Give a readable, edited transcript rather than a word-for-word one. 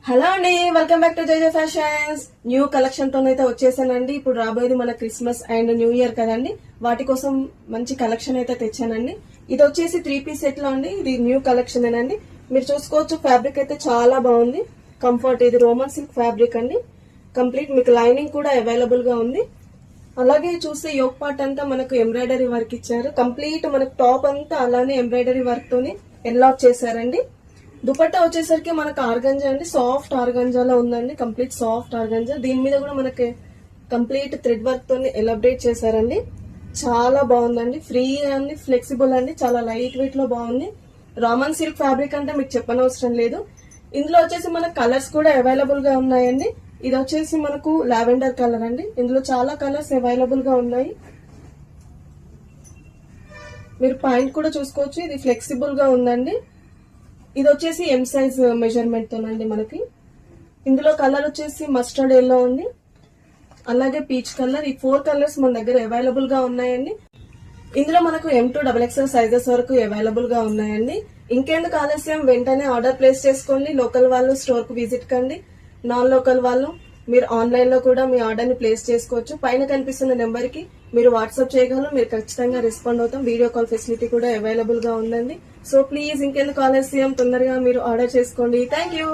Hello అండి, welcome back to JJ Fashions. New collection తోనైతే వచ్చేసానండి. ఇప్పుడు రాబోయేది మన క్రిస్మస్ అండ్ న్యూ ఇయర్ కదండి, వాటి కోసం మంచి కలెక్షన్ అయితే తెచ్చానండి. ఇది వచ్చేసి 3 పీస్ సెట్ లో అండి. ఇది న్యూ కలెక్షన్ ఏనండి. మీరు చూసుకోవచ్చు, ఫ్యాబ్రిక్ అయితే చాలా బాగుంది. కంఫర్ట్, ఇది రోమన్ సిల్క్ ఫ్యాబ్రిక్ అండి. కంప్లీట్ మీకు లైనింగ్ కూడా అవైలబుల్ గా ఉంది. అలాగే చూస్తే యోక్ పార్ట్ అంతా మనకు ఎంబ్రాయిడరీ వర్క్ ఇచ్చారు. కంప్లీట్ మనకు టాప్ అంతా అలానే ఎంబ్రాయిడరీ వర్క్ తోని ఎన్లాక్ చేశారండి. దుపట్టా వచ్చేసరికి మనకు ఆర్గంజా అండి, సాఫ్ట్ ఆర్గంజాలో ఉందండి. Complete soft organza. దీని మీద కూడా మనకి కంప్లీట్ థ్రెడ్ వర్క్ తోని ఎలాబరేట్ చేశారండి. చాలా బాగుందండి. ఫ్రీ అండి, ఫ్లెక్సిబుల్ అండి, చాలా లైట్ వెయిట్ లో బాగుంది. రామన్ సిల్క్ ఫ్యాబ్రిక్ అంటే మీకు చెప్పనవసరం లేదు. ఇందులో వచ్చేసి మనకు కలర్స్ కూడా అవైలబుల్ గా ఉన్నాయండి. ఇది వచ్చేసి మనకు లావెండర్ కలర్ అండి. ఇందులో చాలా కలర్స్ అవైలబుల్ గా ఉన్నాయి. మీరు పాయింట్ కూడా చూసుకోవచ్చు. ఇది ఫ్లెక్సిబుల్ గా ఉందండి. ఇది వచ్చేసి ఎం సైజ్ మెజర్మెంట్ తోనండి మనకి. ఇందులో కలర్ వచ్చేసి మస్టర్డ్ ఎల్లో ఉంది, అలాగే పీచ్ కలర్. ఈ 4 కలర్స్ మన దగ్గర అవైలబుల్ గా ఉన్నాయండి. ఇందులో మనకు M2 XXL సైజెస్ వరకు అవైలబుల్ గా ఉన్నాయండి. ఇంకెందుకు ఆలస్యం, వెంటనే ఆర్డర్ ప్లేస్ చేసుకోండి. లోకల్ వాళ్ళు స్టోర్ కు విజిట్ కండి. నాన్ లోకల్ వాళ్ళు మీరు ఆన్లైన్ లో కూడా మీ ఆర్డర్ ని ప్లేస్ చేసుకోవచ్చు. పైన కనిపిస్తున్న నెంబర్ కి మీరు వాట్సాప్ చేయగలరు. మీరు ఖచ్చితంగా రెస్పాండ్ అవుతాం. వీడియో కాల్ ఫెసిలిటీ కూడా అవైలబుల్ గా ఉందండి. సో ప్లీజ్ ఇంకెందుకు ఆలస్యం, తొందరగా మీరు ఆర్డర్ చేసుకోండి. Thank you.